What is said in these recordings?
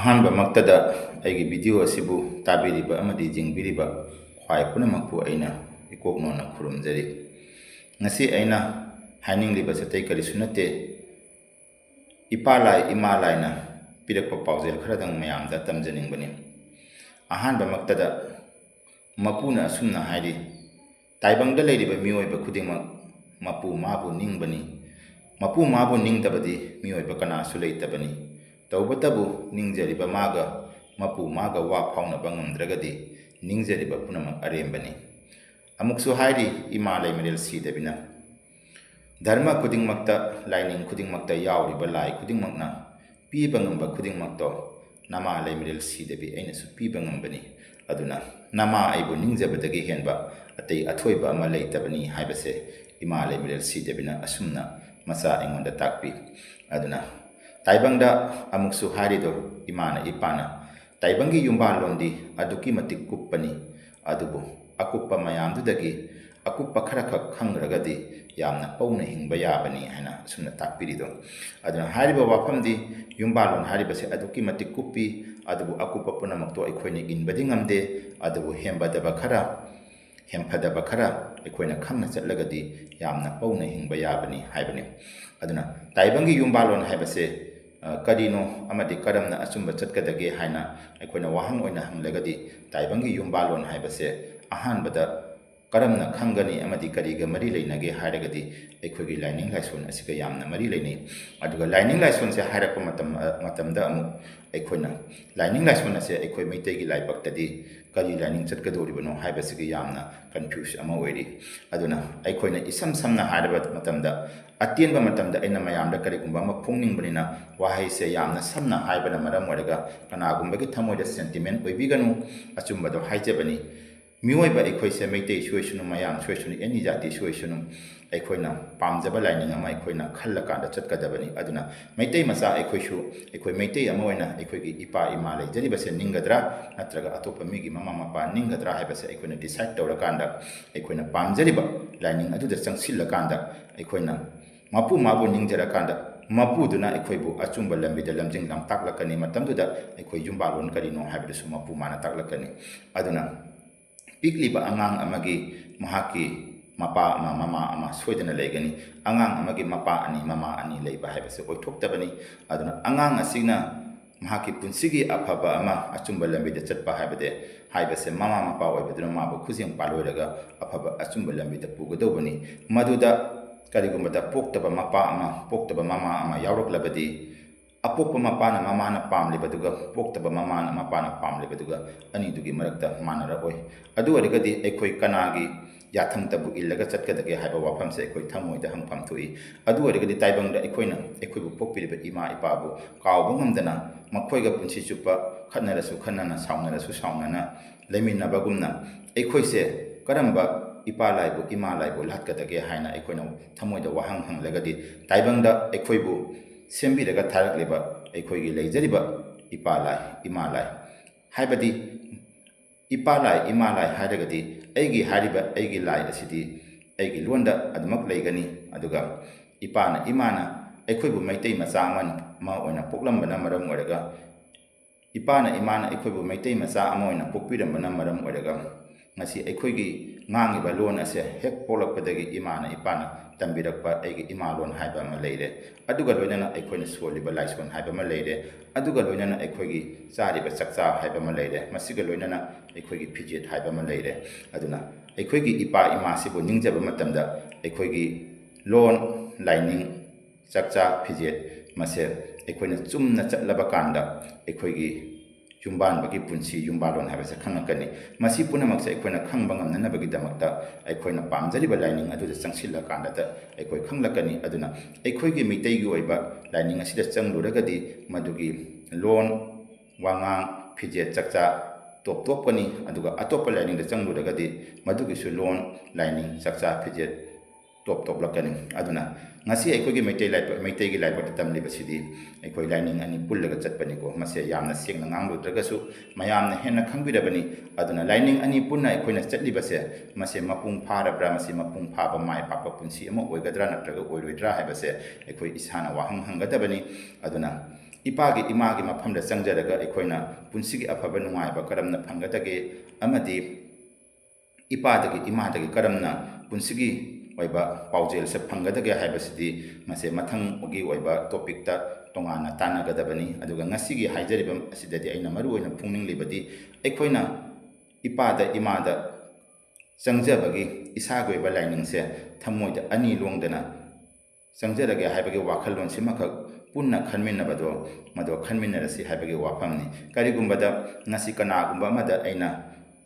ꯑꯍꯥꯟꯕꯃꯛꯇꯗ ꯑꯩꯒꯤ ꯚꯤꯗꯤꯑꯣ ꯑꯁꯤꯕꯨ ꯇꯥꯕꯤꯔꯤꯕ ꯑꯃꯗꯤ ꯌꯦꯡꯕꯤꯔꯤꯕ ꯈ꯭ꯋꯥꯏ ꯄꯨꯝꯅꯃꯛꯄꯨ ꯑꯩꯅ ꯏꯀꯣꯛꯅꯣꯅ ꯈꯨꯔꯨꯝꯖꯔꯤ꯫ ꯉꯁꯤ ꯑꯩꯅ ꯍꯥꯏꯅꯤꯡꯂꯤꯕꯁꯤ ꯑꯇꯩ ꯀꯔꯤꯁꯨ ꯅꯠꯇꯦ, ꯏꯄꯥ ꯂꯥꯏ ꯏꯃꯥ ꯂꯥꯏꯅ ꯄꯤꯔꯛꯄ ꯄꯥꯎꯖꯦꯜ ꯈꯔꯗꯪ ꯃꯌꯥꯝꯗ ꯇꯝꯖꯅꯤꯡꯕꯅꯤ꯫ ꯑꯍꯥꯟꯕꯃꯛꯇꯗ ꯃꯄꯨꯅ ꯑꯁꯨꯝꯅ ꯍꯥꯏꯔꯤ, ꯇꯥꯏꯕꯪꯗ ꯂꯩꯔꯤꯕ ꯃꯤꯑꯣꯏꯕ ꯈꯨꯗꯤꯡꯃꯛ ꯃꯄꯨ ꯃꯥꯕꯨ ꯅꯤꯡꯕꯅꯤ, ꯃꯄꯨ ꯃꯥꯕꯨ ꯅꯤꯡꯗꯕꯗꯤ ꯃꯤꯑꯣꯏꯕ ꯀꯅꯥꯁꯨ ꯂꯩꯇꯕꯅꯤ꯫ ꯇꯧꯕꯇꯕꯨ ꯅꯤꯡꯖꯔꯤꯕ ꯃꯥꯒ ꯃꯄꯨ ꯃꯥꯒ ꯋꯥ ꯐꯥꯎꯅꯕ ꯉꯝꯗ꯭ꯔꯒꯗꯤ ꯅꯤꯡꯖꯔꯤꯕ ꯄꯨꯝꯅꯃꯛ ꯑꯔꯦꯝꯕꯅꯤ꯫ ꯑꯃꯨꯛꯁꯨ ꯍꯥꯏꯔꯤ ꯏꯃꯥ ꯂꯩꯃꯔꯦꯜ ꯁꯤꯗꯕꯤꯅ, ꯙꯔꯃ ꯈꯨꯗꯤꯡꯃꯛꯇ, ꯂꯥꯏꯅꯤꯡ ꯈꯨꯗꯤꯡꯃꯛꯇ ꯌꯥꯎꯔꯤꯕ ꯂꯥꯏ ꯈꯨꯗꯤꯡꯃꯛꯅ ꯄꯤꯕ ꯉꯝꯕ ꯈꯨꯗꯤꯡꯃꯛꯇꯣ ꯅꯃꯥ ꯂꯩꯃꯔꯦꯜ ꯁꯤꯗꯕꯤ ꯑꯩꯅꯁꯨ ꯄꯤꯕ ꯉꯝꯕꯅꯤ꯫ ꯑꯗꯨꯅ ꯅꯃꯥ ꯑꯩꯕꯨ ꯅꯤꯡꯖꯕꯗꯒꯤ ꯍꯦꯟꯕ ꯑꯇꯩ ꯑꯊꯣꯏꯕ ꯑꯃ ꯂꯩꯇꯕꯅꯤ ꯍꯥꯏꯕꯁꯦ ꯏꯃꯥ ꯂꯩꯃꯔꯦꯜ ꯁꯤꯗꯕꯤꯅ ꯑꯁꯨꯝꯅ ꯃꯆꯥ ꯑꯩꯉꯣꯟꯗ ꯇꯥꯛꯄꯤ꯫ ꯑꯗꯨꯅ ꯇꯥꯏꯕꯪꯗ ꯑꯃꯨꯛꯁꯨ ꯍꯥꯏꯔꯤꯗꯣ ꯏꯃꯥꯅ ꯏꯄꯥꯅ, ꯇꯥꯏꯕꯪꯒꯤ ꯌꯨꯝꯕꯥꯜꯂꯣꯟꯗꯤ ꯑꯗꯨꯛꯀꯤ ꯃꯇꯤꯛ ꯀꯨꯞꯄꯅꯤ, ꯑꯗꯨꯕꯨ ꯑꯀꯨꯞꯄ ꯃꯌꯥꯝꯗꯨꯗꯒꯤ ꯑꯀꯨꯞꯄ ꯈꯔꯈꯛ ꯈꯪꯈ꯭ꯔꯒꯗꯤ ꯌꯥꯝꯅ ꯄꯧꯅ ꯍꯤꯡꯕ ꯌꯥꯕꯅꯤ ꯍꯥꯏꯅ ꯑꯁꯨꯝꯅ ꯇꯥꯛꯄꯤꯔꯤꯗꯣ꯫ ꯑꯗꯨꯅ ꯍꯥꯏꯔꯤꯕ ꯋꯥꯐꯝꯗꯤ ꯌꯨꯝꯕꯥꯜꯂꯣꯟ ꯍꯥꯏꯔꯤꯕꯁꯦ ꯑꯗꯨꯛꯀꯤ ꯃꯇꯤꯛ ꯀꯨꯞꯄꯤ, ꯑꯗꯨꯕꯨ ꯑꯀꯨꯞꯄ ꯄꯨꯝꯅꯃꯛꯇꯣ ꯑꯩꯈꯣꯏꯅ ꯏꯟꯕꯗꯤ ꯉꯝꯗꯦ, ꯑꯗꯨꯕꯨ ꯍꯦꯝꯐꯗꯕ ꯈꯔ ꯑꯩꯈꯣꯏꯅ ꯈꯪꯅ ꯆꯠꯂꯒꯗꯤ ꯌꯥꯝꯅ ꯄꯧꯅ ꯍꯤꯡꯕ ꯌꯥꯕꯅꯤ ꯍꯥꯏꯕꯅꯤ꯫ ꯑꯗꯨꯅ ꯇꯥꯏꯕꯪꯒꯤ ꯌꯨꯝꯕꯥꯜꯂꯣꯟ ꯍꯥꯏꯕꯁꯦ ꯀꯔꯤꯅꯣ ꯑꯃꯗꯤ ꯀꯔꯝꯅ ꯑꯆꯨꯝꯕ ꯆꯠꯀꯗꯒꯦ ꯍꯥꯏꯅ ꯑꯩꯈꯣꯏꯅ ꯋꯥꯍꯪ ꯑꯣꯏꯅ ꯍꯪꯂꯒꯗꯤ, ꯇꯥꯏꯕꯪꯒꯤ ꯌꯨꯝꯕꯥꯜꯂꯣꯟ ꯍꯥꯏꯕꯁꯦ ꯑꯍꯥꯟꯕꯗꯀꯔꯝꯅ ꯈꯪꯒꯅꯤ ꯑꯃꯗꯤ ꯀꯔꯤꯒ ꯃꯔꯤ ꯂꯩꯅꯒꯦ ꯍꯥꯏꯔꯒꯗꯤ ꯑꯩꯈꯣꯏꯒꯤ ꯂꯥꯏꯅꯤꯡ ꯂꯥꯏꯁꯣꯟ ꯑꯁꯤꯒ ꯌꯥꯝꯅ ꯃꯔꯤ ꯂꯩꯅꯩ꯫ ꯑꯗꯨꯒ ꯂꯥꯏꯅꯤꯡ ꯂꯥꯏꯁꯣꯟꯁꯦ ꯍꯥꯏꯔꯛꯄ ꯃꯇꯝꯗ ꯑꯃꯨꯛ ꯑꯩꯈꯣꯏꯅ ꯂꯥꯏꯅꯤꯡ ꯂꯥꯏꯁꯣꯟ ꯑꯁꯦ ꯑꯩꯈꯣꯏ ꯃꯩꯇꯩꯒꯤ ꯂꯥꯏꯕꯛꯇꯗꯤ ꯀꯔꯤ ꯂꯥꯏꯅꯤꯡ ꯆꯠꯀꯗꯧꯔꯤꯕꯅꯣ ꯍꯥꯏꯕꯁꯤꯒꯤ ꯌꯥꯝꯅ ꯀꯟꯐ꯭ꯌꯨꯁ ꯑꯃ ꯑꯣꯏꯔꯤ꯫ ꯑꯗꯨꯅ ꯑꯩꯈꯣꯏꯅ ꯏꯁꯝ ꯁꯝꯅ ꯍꯥꯏꯔꯕ ꯃꯇꯝꯗ, ꯑꯇꯦꯟꯕ ꯃꯇꯝꯗ ꯑꯩꯅ ꯃꯌꯥꯝꯗ ꯀꯔꯤꯒꯨꯝꯕ ꯑꯃ ꯐꯣꯡꯅꯤꯡꯕꯅꯤꯅ ꯋꯥꯍꯩꯁꯦ ꯌꯥꯝꯅ ꯁꯝꯅ ꯍꯥꯏꯕꯅ ꯃꯔꯝ ꯑꯣꯏꯔꯒ ꯀꯅꯥꯒꯨꯝꯕꯒꯤ ꯊꯃꯣꯏꯗ ꯁꯦꯟꯇꯤꯃꯦꯟ ꯑꯣꯏꯕꯤꯒꯅꯨ, ꯑꯆꯨꯝꯕꯗꯣ ꯍꯥꯏꯖꯕꯅꯤ꯫ ꯃꯤꯑꯣꯏꯕ ꯑꯩꯈꯣꯏꯁꯦ ꯃꯩꯇꯩꯁꯨ ꯑꯣꯏꯁꯅꯨ, ꯃꯌꯥꯡꯁꯨ ꯑꯣꯏꯁꯅꯨ, ꯑꯦꯅꯤ ꯖꯥꯇꯤꯁꯨ ꯑꯣꯏꯁꯅꯨ, ꯑꯩꯈꯣꯏꯅ ꯄꯥꯝꯖꯕ ꯂꯥꯏꯅꯤꯡ ꯑꯃ ꯑꯩꯈꯣꯏꯅ ꯈꯜꯂꯀꯥꯟꯗ ꯆꯠꯀꯗꯕꯅꯤ꯫ ꯑꯗꯨꯅ ꯃꯩꯇꯩ ꯃꯆꯥ ꯑꯩꯈꯣꯏꯁꯨ ꯑꯩꯈꯣꯏ ꯃꯩꯇꯩ ꯑꯃ ꯑꯣꯏꯅ ꯑꯩꯈꯣꯏꯒꯤ ꯏꯄꯥ ꯏꯃꯥ ꯂꯩꯖꯔꯤꯕꯁꯦ ꯅꯤꯡꯒꯗ꯭ꯔꯥ ꯅꯠꯇ꯭ꯔꯒ ꯑꯇꯣꯞꯄ ꯃꯤꯒꯤ ꯃꯃꯥ ꯃꯄꯥ ꯅꯤꯡꯒꯗ꯭ꯔꯥ ꯍꯥꯏꯕꯁꯦ ꯑꯩꯈꯣꯏꯅ ꯗꯤꯁꯥꯏꯠ ꯇꯧꯔꯀꯥꯟꯗ, ꯑꯩꯈꯣꯏꯅ ꯄꯥꯝꯖꯔꯤꯕ ꯂꯥꯏꯅꯤꯡ ꯑꯗꯨꯗ ꯆꯪꯁꯤꯜꯂꯀꯥꯟꯗ, ꯑꯩꯈꯣꯏꯅ ꯃꯄꯨ ꯃꯥꯕꯨ ꯅꯤꯡꯖꯔꯀꯥꯟꯗ ꯃꯄꯨꯗꯨꯅ ꯑꯩꯈꯣꯏꯕꯨ ꯑꯆꯨꯝꯕ ꯂꯝꯕꯤꯗ ꯂꯝꯖꯤꯡ ꯂꯝꯇꯥꯛꯂꯛꯀꯅꯤ꯫ ꯃꯇꯝꯗꯨꯗ ꯑꯩꯈꯣই ꯌꯨꯝꯕꯥꯜꯂꯣꯟ ꯀꯔꯤꯅꯣ ꯍꯥꯏꯕꯗꯨꯁꯨ ꯃꯄꯨ ꯃꯥꯅ ꯇꯥꯛꯂꯛꯀꯅꯤ꯫ ꯑꯗꯨꯅ ꯄꯤꯛꯂꯤꯕ ꯑꯉꯥꯡ ꯑꯃꯒꯤ ꯃꯍꯥꯛꯀꯤ ꯃꯄꯥ ꯑꯃ ꯃꯃꯥ ꯑꯃ ꯁꯣꯏꯗꯅ ꯂꯩꯒꯅꯤ꯫ ꯑꯉꯥꯡ ꯑꯃꯒꯤ ꯃꯄꯥ ꯑꯅꯤ ꯃꯃꯥ ꯑꯅꯤ ꯂꯩꯕ ꯍꯥꯏꯕꯁꯦ ꯑꯣꯏꯊꯣꯛꯇꯕꯅꯤ꯫ ꯑꯗꯨꯅ ꯑꯉꯥꯡ ꯑꯁꯤꯅ ꯃꯍꯥꯛꯀꯤ ꯄꯨꯟꯁꯤꯒꯤ ꯑꯐꯕ ꯑꯃ, ꯑꯆꯨꯝꯕ ꯂꯝꯕꯤꯗ ꯆꯠꯄ ꯍꯥꯏꯕꯁꯦ ꯃꯃꯥ ꯃꯄꯥ ꯑꯣꯏꯕꯗꯨꯅ ꯃꯥꯕꯨ ꯈꯨꯖꯦꯡ ꯄꯥꯜꯂꯣꯏꯔꯒ ꯑꯐꯕ ꯑꯆꯨꯝꯕ ꯂꯝꯕꯤꯗ ꯄꯨꯒꯗꯧꯕꯅꯤ꯫ ꯃꯗꯨꯗ ꯀꯔꯤꯒꯨꯝꯕꯗ ꯄꯣꯛꯇꯕ ꯃꯄꯥ ꯑꯃ, ꯄꯣꯛꯇꯕ ꯃꯃꯥ ꯑꯃ ꯌꯥꯎꯔꯛꯂꯕꯗꯤ, ꯑꯄꯣꯛꯄ ꯃꯄꯥꯅ ꯃꯃꯥꯅ ꯄꯥꯝꯂꯤꯕꯗꯨꯒ ꯄꯣꯛꯇꯕ ꯃꯃꯥꯅ ꯃꯄꯥꯅ ꯄꯥꯝꯂꯤꯕꯗꯨꯒ ꯑꯅꯤꯗꯨꯒꯤ ꯃꯔꯛꯇ ꯃꯥꯟꯅꯔꯛꯑꯣꯏ꯫ ꯑꯗꯨ ꯑꯣꯏꯔꯒꯗꯤ ꯑꯩꯈꯣꯏ ꯀꯅꯥꯒꯤ ꯌꯥꯊꯪꯇꯕꯨ ꯏꯜꯂꯒ ꯆꯠꯀꯗꯒꯦ ꯍꯥꯏꯕ ꯋꯥꯐꯝꯁꯦ ꯑꯩꯈꯣꯏ ꯊꯃꯣꯏꯗ ꯍꯪꯐꯝ ꯊꯣꯛꯏ꯫ ꯑꯗꯨ ꯑꯣꯏꯔꯒꯗꯤ ꯇꯥꯏꯕꯪꯗ ꯑꯩꯈꯣꯏꯅ ꯑꯩꯈꯣꯏꯕꯨ ꯄꯣꯛꯄꯤꯔꯤꯕ ꯏꯃꯥ ꯏꯄꯥꯕꯨ ꯀꯥꯎꯕ ꯉꯝꯗꯅ, ꯃꯈꯣꯏꯒ ꯄꯨꯟꯁꯤ ꯆꯨꯞꯄ ꯈꯠꯅꯔꯁꯨ ꯈꯠꯅꯅ, ꯁꯥꯎꯅꯔꯁꯨ ꯁꯥꯎꯅꯅ ꯂꯩꯃꯤꯟꯅꯕꯒꯨꯝꯅ, ꯑꯩꯈꯣꯏꯁꯦ ꯀꯔꯝꯕ ꯏꯄꯥ ꯂꯥꯏꯕꯨ ꯏꯃꯥ ꯂꯥꯏꯕꯨ ꯂꯥꯠꯀꯗꯒꯦ ꯍꯥꯏꯅ ꯑꯩꯈꯣꯏꯅ ꯊꯃꯣꯏꯗ ꯋꯥꯍꯪ ꯍꯪꯂꯒꯗꯤ, ꯇꯥꯏꯕꯪꯗ ꯑꯩꯈꯣꯏꯕꯨ ꯁꯦꯝꯕꯤꯔꯒ ꯊꯥꯔꯛꯂꯤꯕ ꯑꯩꯈꯣꯏꯒꯤ ꯂꯩꯖꯔꯤꯕ ꯏꯄꯥ ꯂꯥꯏ ꯏꯃꯥ ꯂꯥꯏ, ꯍꯥꯏꯕꯗꯤ ꯏꯄꯥ ꯂꯥꯏ ꯏꯃꯥ ꯂꯥꯏ ꯍꯥꯏꯔꯒꯗꯤ ꯑꯩꯒꯤ ꯂꯥꯏ ꯑꯁꯤꯗꯤ ꯑꯩꯒꯤ ꯂꯣꯟꯗ ꯑꯗꯨꯃꯛ ꯂꯩꯒꯅꯤ꯫ ꯑꯗꯨꯒ ꯏꯄꯥꯅ ꯏꯃꯥꯅ ꯑꯩꯈꯣꯏꯕꯨ ꯃꯩꯇꯩ ꯃꯆꯥ ꯑꯃ ꯑꯣꯏꯅ ꯄꯣꯛꯂꯝꯕꯅ ꯃꯔꯝ ꯑꯣꯏꯔꯒ, ꯏꯄꯥꯅ ꯏꯃꯥꯅ ꯑꯩꯈꯣꯏꯕꯨ ꯃꯩꯇꯩ ꯃꯆꯥ ꯑꯃ ꯑꯣꯏꯅ ꯄꯣꯛꯄꯤꯔꯝꯕꯅ ꯃꯔꯝ ꯑꯣꯏꯔꯒ ꯉꯁꯤ ꯑꯩꯈꯣꯏꯒꯤ ꯉꯥꯡꯉꯤꯕ ꯂꯣꯟ ꯑꯁꯦ ꯍꯦꯛ ꯄꯣꯛꯂꯛꯄꯗꯒꯤ ꯏꯃꯥꯅ ꯏꯄꯥꯅ ꯇꯝꯕꯤꯔꯛꯄ ꯑꯩꯒꯤ ꯏꯃꯥ ꯂꯣꯟ ꯍꯥꯏꯕ ꯑꯃ ꯂꯩꯔꯦ꯫ ꯑꯗꯨꯒ ꯂꯣꯏꯅꯅ ꯑꯩꯈꯣꯏꯅ ꯁꯣꯜꯂꯤꯕ ꯂꯥꯏꯁꯣꯟ ꯍꯥꯏꯕ ꯑꯃ ꯂꯩꯔꯦ꯫ ꯑꯗꯨꯒ ꯂꯣꯏꯅꯅ ꯑꯩꯈꯣꯏꯒꯤ ꯆꯥꯔꯤꯕ ꯆꯥꯛꯆꯥ ꯍꯥꯏꯕ ꯑꯃ ꯂꯩꯔꯦ꯫ ꯃꯁꯤꯒ ꯂꯣꯏꯅꯅ ꯑꯩꯈꯣꯏꯒꯤ ꯐꯤꯖꯦꯠ ꯍꯥꯏꯕ ꯑꯃ ꯂꯩꯔꯦ꯫ ꯑꯗꯨꯅ ꯑꯩꯈꯣꯏꯒꯤ ꯏꯄꯥ ꯏꯃꯥꯁꯤꯕꯨ ꯅꯤꯡꯖꯕ ꯃꯇꯝꯗ ꯑꯩꯈꯣꯏꯒꯤ ꯂꯣꯟ, ꯂꯥꯏꯅꯤꯡ, ꯆꯥꯛꯆꯥ, ꯐꯤꯖꯦꯠ ꯃꯁꯦ ꯑꯩꯈꯣꯏꯅ ꯆꯨꯝꯅ ꯆꯠꯂꯕ ꯀꯥꯟꯗ ꯑꯩꯈꯣꯏꯒꯤ ꯌꯨꯝꯕꯥꯟꯕꯒꯤ ꯄꯨꯟꯁꯤ, ꯌꯨꯝꯕꯥꯜꯂꯣꯟ ꯍꯥꯏꯕꯁꯦ ꯈꯪꯉꯛꯀꯅꯤ꯫ ꯃꯁꯤ ꯄꯨꯝꯅꯃꯛꯁꯦ ꯑꯩꯈꯣꯏꯅ ꯈꯪꯕ ꯉꯝꯅꯅꯕꯒꯤꯗꯃꯛꯇ ꯑꯩꯈꯣꯏꯅ ꯄꯥꯝꯖꯔꯤꯕ ꯂꯥꯏꯅꯤꯡ ꯑꯗꯨꯗ ꯆꯪꯁꯤꯜꯂꯀꯥꯟꯗ ꯑꯩꯈꯣꯏ ꯈꯪꯂꯛꯀꯅꯤ꯫ ꯑꯗꯨꯅ ꯑꯩꯈꯣꯏꯒꯤ ꯃꯩꯇꯩꯒꯤ ꯑꯣꯏꯕ ꯂꯥꯏꯅꯤꯡ ꯑꯁꯤꯗ ꯆꯪꯂꯨꯔꯒꯗꯤ ꯃꯗꯨꯒꯤ ꯂꯣꯟ, ꯋꯥꯉꯥꯡ, ꯐꯤꯖꯦꯠ, ꯆꯥꯛꯆꯥ ꯇꯣꯞ ꯇꯣꯞꯀꯅꯤ꯫ ꯑꯗꯨꯒ ꯑꯇꯣꯞꯄ ꯂꯥꯏꯅꯤꯡꯗ ꯆꯪꯂꯨꯔꯒꯗꯤ ꯃꯗꯨꯒꯤꯁꯨ ꯂꯣꯟ, ꯂꯥꯏꯅꯤꯡ, ꯆꯥꯛꯆꯥ, ꯐꯤꯖꯦꯠ ꯇꯣꯞ ꯇꯣꯞꯂꯛꯀꯅꯤ꯫ ꯑꯗꯨꯅ ꯉꯁꯤ ꯑꯩꯈꯣꯏꯒꯤ ꯃꯩꯇꯩꯒꯤ ꯂꯥꯏꯕꯛꯇ ꯇꯝꯂꯤꯕꯁꯤꯗꯤ ꯑꯩꯈꯣꯏ ꯂꯥꯏꯅꯤꯡ ꯑꯅꯤ ꯄꯨꯜꯂꯒ ꯆꯠꯄꯅꯤꯀோ, ꯃꯁꯦ ꯌꯥꯝꯅ ꯁꯦꯡꯅ ꯉꯥꯡꯂꯨꯗ꯭ꯔꯒꯁꯨ ꯃꯌꯥꯝꯅ ꯍꯦꯟꯅ ꯈꯪꯕꯤꯔꯕꯅꯤ꯫ ꯑꯗꯨꯅ ꯂꯥꯏꯅꯤꯡ ꯑꯅꯤ ꯄꯨꯟꯅ ꯑꯩꯈꯣꯏꯅ ꯆꯠꯂꯤꯕꯁꯦ ꯃꯁꯦ ꯃꯄꯨꯡ ꯐꯥꯔꯕ꯭ꯔꯥ, ꯃꯁꯤ ꯃꯄꯨꯡ ꯐꯥꯕ ꯃꯥꯏ ꯄꯥꯛꯄ ꯄꯨꯟꯁꯤ ꯑꯃ ꯑꯣꯏꯒꯗ꯭ꯔꯥ ꯅꯠꯇ꯭ꯔꯒ ꯑꯣꯏꯔꯣꯏꯗ꯭ꯔꯥ ꯍꯥꯏꯕꯁꯦ ꯑꯩꯈꯣꯏ ꯏꯁꯥꯅ ꯋꯥꯍꯪ ꯍꯪꯒꯗꯕꯅꯤ꯫ ꯑꯗꯨꯅ ꯏꯄꯥꯒꯤ ꯏꯃꯥꯒꯤ ꯃꯐꯝꯗ ꯆꯪꯖꯔꯒ ꯑꯩꯈꯣꯏꯅ ꯄꯨꯟꯁꯤꯒꯤ ꯑꯐꯕ ꯅꯨꯡꯉꯥꯏꯕ ꯀꯔꯝꯅ ꯐꯪꯒꯗꯒꯦ ꯑꯃꯗꯤ ꯏꯄꯥꯗꯒꯤ ꯏꯃꯥꯗꯒꯤ ꯀꯔꯝꯅ ꯄꯨꯟꯁꯤꯒꯤ ꯑꯣꯏꯕ ꯄꯥꯎꯖꯦꯜꯁꯦ ꯐꯪꯒꯗꯒꯦ ꯍꯥꯏꯕꯁꯤꯗꯤ ꯃꯁꯤ ꯃꯊꯪꯒꯤ ꯑꯣꯏꯕ ꯇꯣꯄꯤꯛꯇ ꯇꯣꯉꯥꯟꯅ ꯇꯥꯟꯅꯒꯗꯕꯅꯤ ꯑꯗꯨꯒ ꯉꯁꯤꯒꯤ ꯍꯥꯏꯖꯔꯤꯕ ꯑꯁꯤꯗꯗꯤ ꯑꯩꯅ ꯃꯔꯨꯑꯣꯏꯅ ꯐꯣꯡꯅꯤꯡꯂꯤꯕꯗꯤ ꯑꯩꯈꯣꯏꯅ ꯏꯄꯥꯗ ꯏꯃꯥꯗ ꯆꯪꯖꯕꯒꯤ ꯏꯁꯥꯒꯤ ꯑꯣꯏꯕ ꯂꯥꯏꯅꯤꯡꯁꯦ ꯊꯃꯣꯏꯗ ꯑꯅꯤ ꯂꯣꯡꯗꯅ ꯆꯪꯖꯔꯒꯦ ꯍꯥꯏꯕꯒꯤ ꯋꯥꯈꯜꯂꯣꯟꯁꯤꯃꯈꯛ ꯄꯨꯟꯅ ꯈꯟꯃꯤꯟꯅꯕꯗꯣ ꯃꯗꯣ ꯈꯟꯃꯤꯟꯅꯔꯁꯤ ꯍꯥꯏꯕꯒꯤ ꯋꯥꯐꯝꯅꯤ ꯀꯔꯤꯒꯨꯝꯕꯗ ꯉꯁꯤ ꯀꯅꯥꯒꯨꯝꯕ ꯑꯃꯗ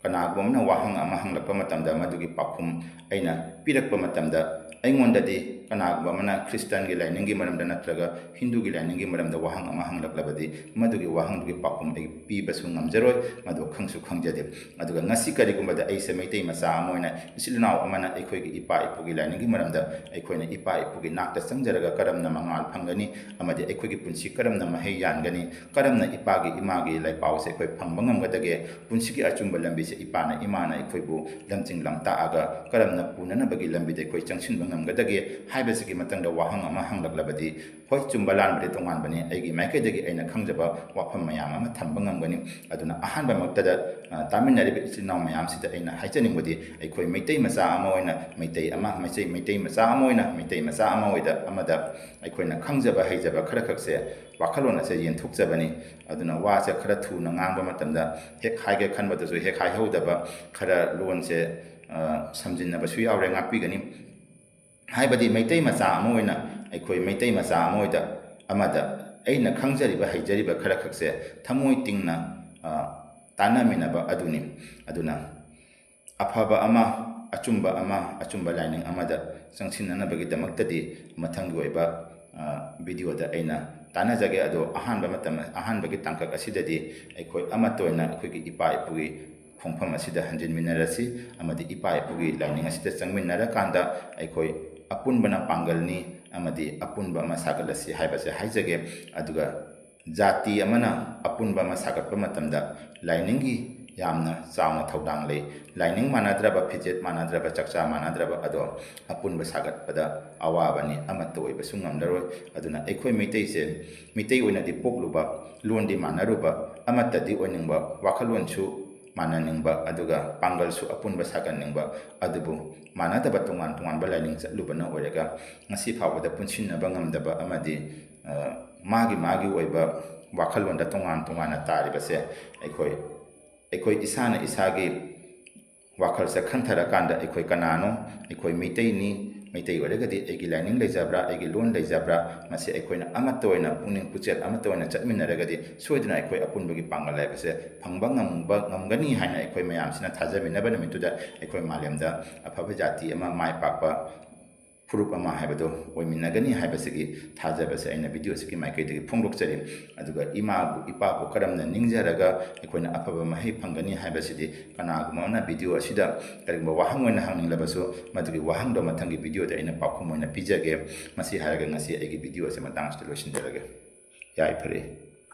ꯀꯅꯥꯒꯨꯝꯕ ꯑꯃꯅ ꯋꯥꯍꯪ ꯑꯃ ꯍꯪꯂꯛꯄ ꯃꯇꯝꯗ ꯃꯗꯨꯒꯤ ꯄꯥꯎꯈꯨꯝ ꯑꯩꯅ ꯄꯤꯔꯛꯄ ꯃꯇꯝꯗ ꯑꯩꯉꯣꯟꯗꯗꯤ ꯀꯅꯥꯒꯨꯝꯕ ꯑꯃꯅ ꯈ꯭ꯔꯤꯁꯇꯥꯟꯒꯤ ꯂꯥꯏꯅꯤꯡꯒꯤ ꯃꯔꯝꯗ ꯅꯠꯇ꯭ꯔꯒ ꯍꯤꯟꯗꯨꯒꯤ ꯂꯥꯏꯅꯤꯡꯒꯤ ꯃꯔꯝꯗ ꯋꯥꯍꯪ ꯑꯃ ꯍꯪꯂꯛꯂꯕꯗꯤ ꯃꯗꯨꯒꯤ ꯋꯥꯍꯪꯗꯨꯒꯤ ꯄꯥꯎꯈꯨꯝ ꯑꯩ ꯄꯤꯕꯁꯨ ꯉꯝꯖꯔꯣꯏ ꯃꯗꯨ ꯈꯪꯁꯨ ꯈꯪꯖꯗꯦ ꯑꯗꯨꯒ ꯉꯁꯤ ꯀꯔꯤꯒꯨꯝꯕꯗ ꯑꯩꯁꯦ ꯃꯩꯇꯩ ꯃꯆꯥ ꯑꯃ ꯑꯣꯏꯅ ꯏꯆꯤꯜ ꯏꯅꯥꯎ ꯑꯃꯅ ꯑꯩꯈꯣꯏꯒꯤ ꯏꯄꯥ ꯏꯄꯨꯒꯤ ꯂꯥꯏꯅꯤꯡꯒꯤ ꯃꯔꯝꯗ ꯑꯩꯈꯣꯏꯅ ꯏꯄꯥ ꯏꯄꯨꯒꯤ ꯅꯥꯛꯇ ꯆꯪꯖꯔꯒ ꯀꯔꯝꯅ ꯃꯉꯥꯜ ꯐꯪꯒꯅꯤ ꯑꯃꯗꯤ ꯑꯩꯈꯣꯏꯒꯤ ꯄꯨꯟꯁꯤ ꯀꯔꯝꯅ ꯃꯍꯩ ꯌꯥꯟꯒꯅꯤ ꯀꯔꯝꯅ ꯏꯄꯥꯒꯤ ꯏꯃꯥꯒꯤ ꯂꯩꯄꯥꯎꯁꯦ ꯑꯩꯈꯣꯏ ꯐꯪꯕ ꯉꯝꯒꯗꯒꯦ ꯄꯨꯟꯁꯤꯒꯤ ꯑꯆꯨꯝꯕ ꯂꯝꯕꯤꯁꯦ ꯏꯄꯥꯅ ꯏꯃꯥꯅ ꯑꯩꯈꯣꯏꯕు ꯂꯝꯖꯤꯡ ꯂꯝꯇꯥꯛꯑꯒ ꯀꯔꯝꯅ ꯄꯨꯅꯅꯕꯒꯤ ꯂꯝꯕꯤꯗ ꯑꯩꯈꯣꯏ ꯆꯪꯁꯤꯟꯕ ꯉꯝꯒꯗꯒꯦ ꯍꯥꯏꯕꯁꯤꯒꯤ ꯃꯇꯥꯡꯗ ꯋꯥꯍꯪ ꯑꯃ ꯍꯪꯂꯛꯂꯕꯗꯤ ꯍꯣꯏ ꯆꯨꯝꯕ ꯂꯥꯟꯕꯗꯤ ꯇꯣꯉꯥꯟꯕꯅꯤ ꯑꯩꯒꯤ ꯃꯥꯏꯀꯩꯗꯒꯤ ꯑꯩꯅ ꯈꯪꯖꯕ ꯋꯥꯐꯝ ꯃꯌꯥꯝ ꯑꯃ ꯊꯝꯕ ꯉꯝꯒꯅꯤ ꯑꯗꯨꯅ ꯑꯍꯥꯟꯕꯃꯛꯇꯗ ꯇꯥꯃꯤꯟꯅꯔꯤꯕ ꯏꯆꯤꯜ ꯏꯅꯥꯎ ꯃꯌꯥꯝꯁꯤꯗ ꯑꯩꯅ ꯍꯥꯏꯖꯅꯤꯡꯕꯗꯤ ꯑꯩꯈꯣꯏ ꯃꯩꯇꯩ ꯃꯆꯥ ꯑꯃ ꯑꯣꯏꯅ ꯃꯩꯇꯩ ꯃꯆꯥ ꯑꯃ ꯑꯣꯏꯅ ꯃꯩꯇꯩ ꯃꯆꯥ ꯑꯃꯗ ꯑꯩꯈꯣꯏꯅ ꯈꯪꯖꯕ ꯍꯩꯖꯕ ꯈꯔ ꯈꯛꯁꯦ ꯋꯥꯈꯜꯂꯣꯟ ꯑꯁꯦ ꯌꯦꯟꯊꯣꯛꯆꯕꯅꯤ ꯑꯗꯨꯅ ꯋꯥꯁꯦ ꯈꯔ ꯊꯨꯅ ꯉꯥꯡꯕ ꯃꯇꯝꯗ ꯍꯦꯛ ꯍꯥꯏꯒꯦ ꯈꯟꯕꯗꯁꯨ ꯍꯦꯛ ꯍꯥꯏꯍꯧꯗꯕ ꯈꯔ ꯂꯣꯟꯁꯦ ꯁꯝꯖꯤꯟꯅꯕꯁꯨ ꯌꯥꯎꯔꯦ ꯉꯥꯛꯄꯤꯒꯅꯤ ꯍꯥꯏꯕꯗꯤ ꯃꯩꯇꯩ ꯃꯆꯥ ꯑꯃ ꯑꯣꯏꯅ ꯑꯩꯈꯣꯏ ꯃꯩꯇꯩ ꯃꯆꯥ ꯑꯃꯗ ꯑꯩꯅ ꯈꯪꯖꯔꯤꯕ ꯍꯩꯖꯔꯤꯕ ꯈꯔ ꯈꯛꯁꯦ ꯊꯃꯣꯏ ꯇꯤꯡꯅ ꯇꯥꯟꯅꯃꯤꯟꯅꯕ ꯑꯗꯨꯅꯤ ꯑꯗꯨꯅ ꯑꯐꯕ ꯑꯆꯨꯝꯕ ꯂꯥꯏꯅꯤꯡ ꯑꯃꯗ ꯆꯪꯁꯤꯟꯅꯅꯕꯒꯤꯗꯃꯛꯇꯗꯤ ꯃꯊꯪꯒꯤ ꯑꯣꯏꯕ ꯚꯤꯗꯤꯑꯣꯗ ꯑꯩꯅ ꯇꯥꯟꯅꯖꯒꯦ ꯑꯗꯣ ꯑꯍꯥꯟꯕꯒꯤ ꯇꯥꯡꯀꯛ ꯑꯁꯤꯗꯗꯤ ꯑꯩꯈꯣꯏ ꯑꯃꯠꯇ ꯑꯣꯏꯅ ꯑꯩꯈꯣꯏꯒꯤ ꯏꯄꯥ ꯏꯄꯨꯒꯤ ꯈꯣꯡꯐꯝ ꯑꯁꯤꯗ ꯍꯟꯖꯤꯟꯃꯤꯟꯅꯔꯁꯤ ꯑꯃꯗꯤ ꯏꯄꯥ ꯏꯄꯨꯒꯤ ꯂꯥꯏꯅꯤꯡ ꯑꯁꯤꯗ ꯆꯪꯃꯤꯟꯅꯔꯀꯥꯟꯗ ꯑꯩꯈꯣꯏ ꯑꯄꯨꯟꯕꯅ ꯄꯥꯡꯒꯜꯅꯤ ꯑꯃꯗꯤ ꯑꯄꯨꯟꯕ ꯑꯃ ꯁꯥꯒꯠꯂꯁꯤ ꯍꯥꯏꯕꯁꯦ ꯍꯥꯏꯖꯒꯦ ꯑꯗꯨꯒ ꯖꯥꯇꯤ ꯑꯃꯅ ꯑꯄꯨꯟꯕ ꯑꯃ ꯁꯥꯒꯠꯄ ꯃꯇꯝꯗ ꯂꯥꯏꯅꯤꯡꯒꯤ ꯌꯥꯝꯅ ꯆꯥꯎꯅ ꯊꯧꯗꯥꯡ ꯂꯩ ꯂꯥꯏꯅꯤꯡ ꯃꯥꯟꯅꯗ꯭ꯔꯕ ꯐꯤꯖꯦꯠ ꯃꯥꯟꯅꯗ꯭ꯔꯕ ꯆꯥꯛꯆꯥ ꯃꯥꯟꯅꯗ꯭ꯔꯕ ꯑꯗꯣ ꯑꯄꯨꯟꯕ ꯁꯥꯒꯠꯄꯗ ꯑꯋꯥꯕꯅꯤ ꯑꯃꯠꯇ ꯑꯣꯏꯕꯁꯨ ꯉꯝꯂꯔꯣꯏ ꯑꯗꯨꯅ ꯑꯩꯈꯣꯏ ꯃꯩꯇꯩꯁꯦ ꯃꯩꯇꯩ ꯑꯣꯏꯅꯗꯤ ꯄꯣꯛꯂꯨꯕ ꯂꯣꯟꯗꯤ ꯃꯥꯟꯅꯔꯨꯕ ꯑꯃꯠꯇꯗꯤ ꯑꯣꯏꯅꯤꯡꯕ ꯋꯥꯈꯜꯂꯣꯟꯁꯨ ꯃꯥꯟꯅꯅꯤꯡꯕ ꯑꯗꯨꯒ ꯄꯥꯡꯒꯜꯁꯨ ꯑꯄꯨꯟꯕ ꯁꯥꯒꯠꯅꯤꯡꯕ ꯑꯗꯨꯕꯨ ꯃꯥꯟꯅꯗꯕ ꯇꯣꯉꯥꯟ ꯇꯣꯉꯥꯟꯕ ꯂꯥꯏꯅꯤꯡ ꯆꯠꯂꯨꯕꯅ ꯑꯣꯏꯔꯒ ꯉꯁꯤ ꯐꯥꯎꯕꯗ ꯄꯨꯟꯁꯤꯟꯅꯕ ꯉꯝꯗꯕ ꯑꯃꯗꯤ ꯃꯥꯒꯤ ꯑꯣꯏꯕ ꯋꯥꯈꯜꯂꯣꯟꯗ ꯇꯣꯉꯥꯟꯅ ꯇꯥꯔꯤꯕꯁꯦ ꯑꯩꯈꯣꯏ ꯏꯁꯥꯅ ꯏꯁꯥꯒꯤ ꯋꯥꯈꯜꯁꯦ ꯈꯟꯊꯔꯀꯥꯟꯗ ꯑꯩꯈꯣꯏ ꯀꯅꯥꯅꯣ ꯑꯩꯈꯣꯏ ꯃꯩꯇꯩꯅꯤ ꯃꯩꯇꯩ ꯑꯣꯏꯔꯒꯗꯤ ꯑꯩꯒꯤ ꯂꯥꯏꯅꯤꯡ ꯂꯩꯖꯕ꯭ꯔꯥ ꯑꯩꯒꯤ ꯂꯣꯟ ꯂꯩꯖꯕ꯭ꯔꯥ ꯃꯁꯤ ꯑꯩꯈꯣꯏꯅ ꯑꯃꯠꯇ ꯑꯣꯏꯅ ꯄꯨꯛꯅꯤꯡ ꯄꯨꯛꯆꯦꯜ ꯑꯃꯠꯇ ꯑꯣꯏꯅ ꯆꯠꯃꯤꯟꯅꯔꯒꯗꯤ ꯁꯣꯏꯗꯅ ꯑꯩꯈꯣꯏ ꯑꯄꯨꯟꯕꯒꯤ ꯄꯥꯡꯒꯜ ꯍꯥꯏꯕꯁꯦ ꯐꯪꯕ ꯉꯝꯒꯅꯤ ꯍꯥꯏꯅ ꯑꯩꯈꯣꯏ ꯃꯌꯥꯝꯁꯤꯅ ꯊꯥꯖꯃꯤꯟꯅꯕ ꯅꯨꯃꯤꯠꯇꯨꯗ ꯑꯩꯈꯣꯏ ꯃꯥꯂꯦꯝꯗ ꯑꯐꯕ ꯖꯥꯇꯤ ꯑꯃ ꯃꯥꯏ ꯄꯥꯛꯄ ꯐꯨꯔꯨꯞ ꯑꯃ ꯍꯥꯏꯕꯗꯣ ꯑꯣꯏꯃꯤꯟꯅꯒꯅꯤ ꯍꯥꯏꯕꯁꯤꯒꯤ ꯊꯥꯖꯕꯁꯦ ꯑꯩꯅ ꯚꯤꯗꯤꯑꯣꯁꯤꯒꯤ ꯃꯥꯏꯀꯩꯗꯒꯤ ꯐꯣꯡꯗꯣꯛꯆꯔꯤ ꯑꯗꯨꯒ ꯏꯄꯥꯕꯨ ꯀꯔꯝꯅ ꯅꯤꯡꯖꯔꯒ ꯑꯩꯈꯣꯏꯅ ꯑꯐꯕ ꯃꯍꯩ ꯐꯪꯒꯅꯤ ꯍꯥꯏꯕꯁꯤꯗꯤ ꯀꯅꯥꯒꯨꯝꯕ ꯑꯃꯅ ꯚꯤꯗꯤꯑꯣ ꯑꯁꯤꯗ ꯀꯔꯤꯒꯨꯝꯕ ꯋꯥꯍꯪ ꯑꯣꯏꯅ ꯍꯪꯅꯤꯡꯂꯕꯁꯨ ꯃꯗꯨꯒꯤ ꯋꯥꯍꯪꯗꯣ ꯃꯊꯪꯒꯤ ꯚꯤꯗꯤꯑꯣꯗ ꯑꯩꯅ ꯄꯥꯎꯈꯨꯝ ꯑꯣꯏꯅ ꯄꯤꯖꯒꯦ ꯃꯁꯤ ꯍꯥꯏꯔꯒ ꯉꯁꯤ ꯑꯩꯒꯤ ꯚꯤꯗꯤꯑꯣꯁꯦ ꯃꯇꯥꯡ ꯑꯁꯤꯗ ꯂꯣꯏꯁꯤꯟꯖꯔꯒꯦ ꯌꯥꯏꯐꯔꯦ